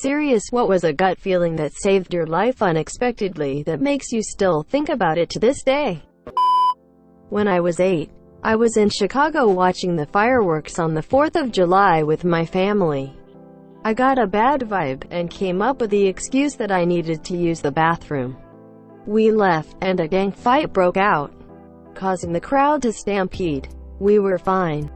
Serious, what was a gut feeling that saved your life unexpectedly that makes you still think about it to this day? When I was 8, I was in Chicago watching the fireworks on the 4th of July with my family. I got a bad vibe, and came up with the excuse that I needed to use the bathroom. We left, and a gang fight broke out, causing the crowd to stampede. We were fine.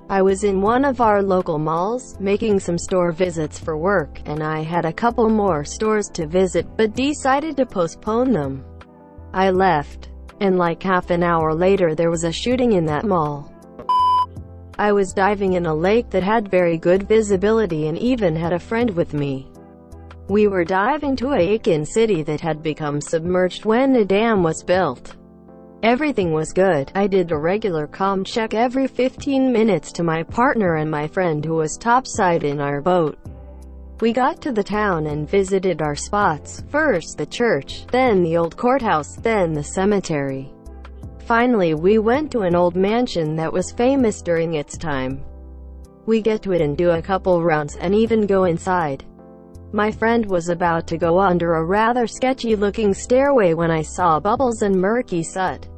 I was in one of our local malls, making some store visits for work, and I had a couple more stores to visit, but decided to postpone them. I left, and like half an hour later there was a shooting in that mall. I was diving in a lake that had very good visibility and even had a friend with me. We were diving to a lake in city that had become submerged when a dam was built. Everything was good. I did a regular comm check every 15 minutes to my partner and my friend who was topside in our boat. We got to the town and visited our spots, first the church, then the old courthouse, then the cemetery. Finally we went to an old mansion that was famous during its time. We get to it and do a couple rounds, and even go inside. My friend was about to go under a rather sketchy-looking stairway when I saw bubbles and murky soot.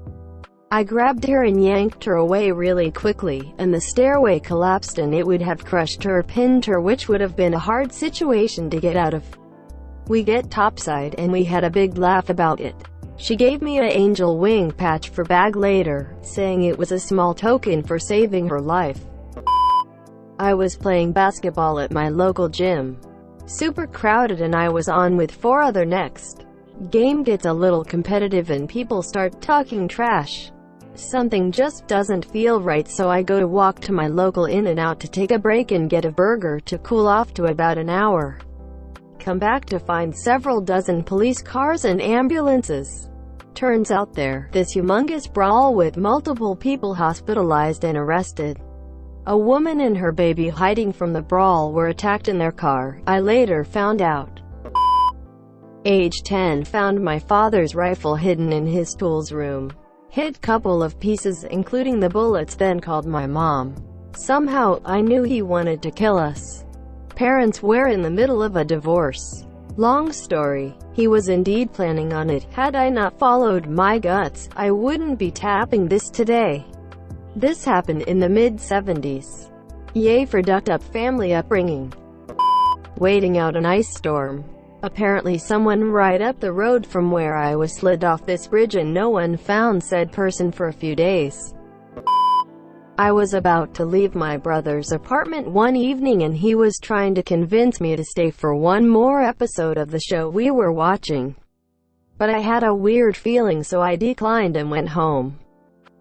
I grabbed her and yanked her away really quickly, and the stairway collapsed and it would have crushed her or pinned her, which would have been a hard situation to get out of. We get topside and we had a big laugh about it. She gave me an angel wing patch for bag later, saying it was a small token for saving her life. I was playing basketball at my local gym. Super crowded, and I was on with 4 other next. Game gets a little competitive and people start talking trash. Something just doesn't feel right, so I go to walk to my local In-N-Out to take a break and get a burger to cool off to about an hour. Come back to find several dozen police cars and ambulances. Turns out this humongous brawl with multiple people hospitalized and arrested. A woman and her baby hiding from the brawl were attacked in their car, I later found out. Age 10, found my father's rifle hidden in his tools room. Hid couple of pieces including the bullets, then called my mom. Somehow, I knew he wanted to kill us. Parents were in the middle of a divorce. Long story, he was indeed planning on it. Had I not followed my guts, I wouldn't be tapping this today. This happened in the mid-70s. Yay for ducked up family upbringing. Waiting out an ice storm. Apparently someone right up the road from where I was slid off this bridge and no one found said person for a few days. I was about to leave my brother's apartment one evening and he was trying to convince me to stay for one more episode of the show we were watching. But I had a weird feeling, so I declined and went home.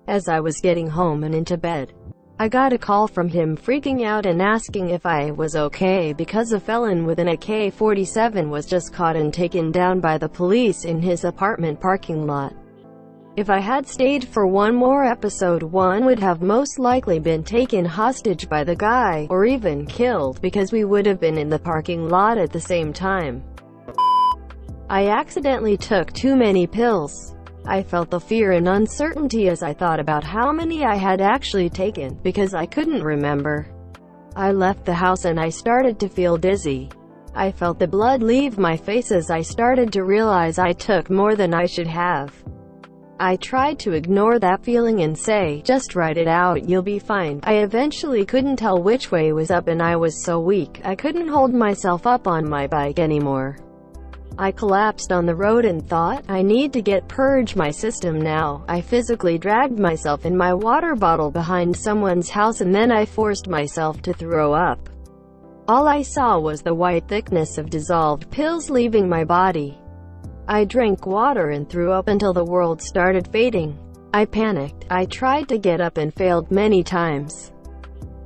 As I was getting home and into bed, I got a call from him freaking out and asking if I was okay because a felon with an AK-47 was just caught and taken down by the police in his apartment parking lot. If I had stayed for one more episode, one would have most likely been taken hostage by the guy, or even killed, because we would have been in the parking lot at the same time. I accidentally took too many pills. I felt the fear and uncertainty as I thought about how many I had actually taken, because I couldn't remember. I left the house and I started to feel dizzy. I felt the blood leave my face as I started to realize I took more than I should have. I tried to ignore that feeling and say, just write it out, you'll be fine. I eventually couldn't tell which way was up and I was so weak, I couldn't hold myself up on my bike anymore. I collapsed on the road and thought, I need to purge my system now. I physically dragged myself in my water bottle behind someone's house and then I forced myself to throw up. All I saw was the white thickness of dissolved pills leaving my body. I drank water and threw up until the world started fading. I panicked. I tried to get up and failed many times.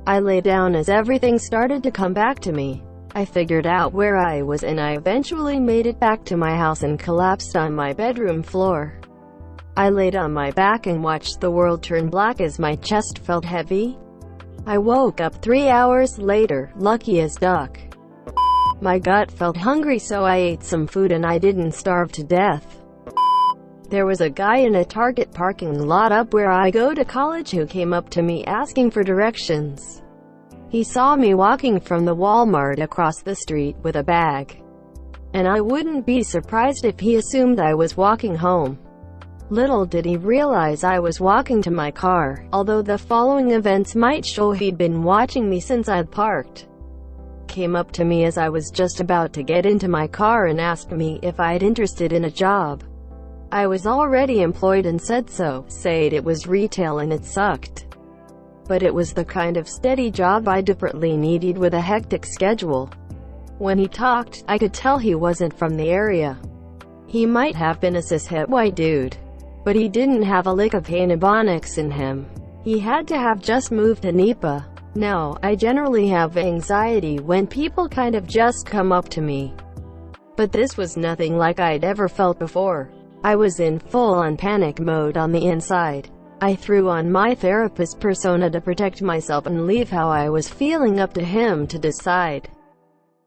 I lay down as everything started to come back to me. I figured out where I was and I eventually made it back to my house and collapsed on my bedroom floor. I laid on my back and watched the world turn black as my chest felt heavy. I woke up 3 hours later, lucky as duck. My gut felt hungry, so I ate some food and I didn't starve to death. There was a guy in a Target parking lot up where I go to college who came up to me asking for directions. He saw me walking from the Walmart across the street with a bag, and I wouldn't be surprised if he assumed I was walking home. Little did he realize I was walking to my car, although the following events might show he'd been watching me since I'd parked. Came up to me as I was just about to get into my car and asked me if I'd interested in a job. I was already employed and said so, said it was retail and it sucked. But it was the kind of steady job I desperately needed with a hectic schedule. When he talked, I could tell he wasn't from the area. He might have been a cis-het white dude, but he didn't have a lick of Ebonics in him. He had to have just moved to NEPA. Now, I generally have anxiety when people kind of just come up to me. But this was nothing like I'd ever felt before. I was in full-on panic mode on the inside. I threw on my therapist persona to protect myself and leave how I was feeling up to him to decide.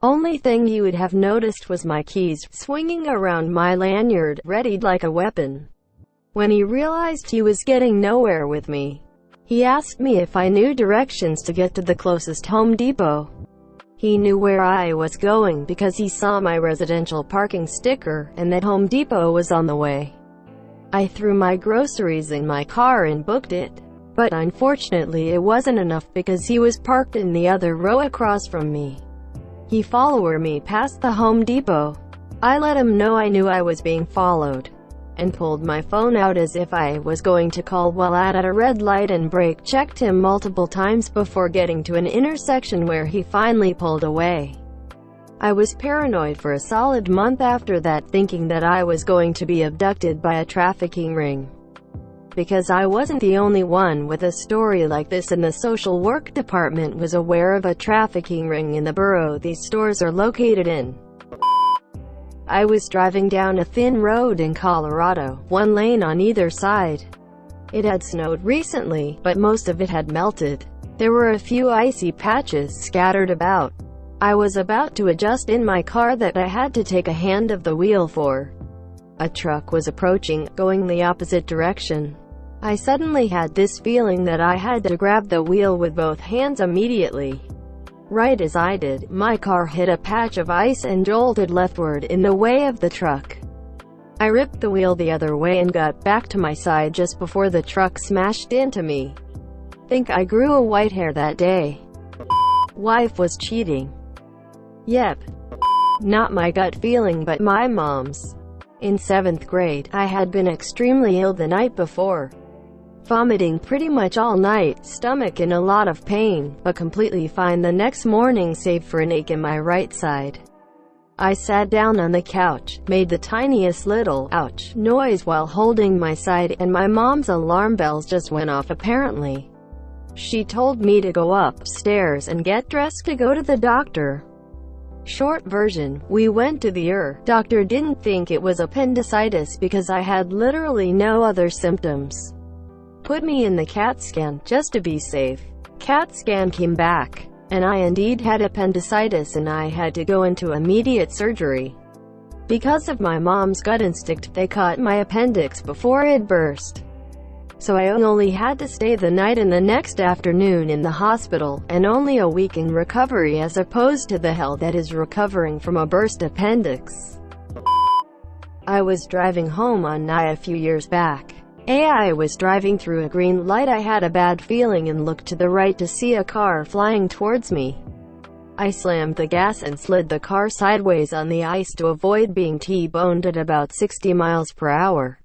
Only thing you would have noticed was my keys swinging around my lanyard, readied like a weapon. When he realized he was getting nowhere with me, he asked me if I knew directions to get to the closest Home Depot. He knew where I was going because he saw my residential parking sticker, and that Home Depot was on the way. I threw my groceries in my car and booked it. But unfortunately it wasn't enough because he was parked in the other row across from me. He followed me past the Home Depot. I let him know I knew I was being followed, and pulled my phone out as if I was going to call while at a red light and brake-checked him multiple times before getting to an intersection where he finally pulled away. I was paranoid for a solid month after that, thinking that I was going to be abducted by a trafficking ring. Because I wasn't the only one with a story like this, and the social work department was aware of a trafficking ring in the borough these stores are located in. I was driving down a thin road in Colorado, one lane on either side. It had snowed recently, but most of it had melted. There were a few icy patches scattered about. I was about to adjust in my car that I had to take a hand of the wheel for. A truck was approaching, going the opposite direction. I suddenly had this feeling that I had to grab the wheel with both hands immediately. Right as I did, my car hit a patch of ice and jolted leftward in the way of the truck. I ripped the wheel the other way and got back to my side just before the truck smashed into me. Think I grew a white hair that day. Wife was cheating. Yep. Not my gut feeling but my mom's. In 7th grade, I had been extremely ill the night before. Vomiting pretty much all night, stomach in a lot of pain, but completely fine the next morning save for an ache in my right side. I sat down on the couch, made the tiniest little ouch noise while holding my side, and my mom's alarm bells just went off apparently. She told me to go upstairs and get dressed to go to the doctor. Short version, we went to the doctor. Didn't think it was appendicitis because I had literally no other symptoms. Put me in the CAT scan, just to be safe. CAT scan came back, and I indeed had appendicitis and I had to go into immediate surgery. Because of my mom's gut instinct, they cut my appendix before it burst. So I only had to stay the night and the next afternoon in the hospital, and only a week in recovery as opposed to the hell that is recovering from a burst appendix. I was driving home on I a few years back. I was driving through a green light. I had a bad feeling and looked to the right to see a car flying towards me. I slammed the gas and slid the car sideways on the ice to avoid being T-boned at about 60 miles per hour.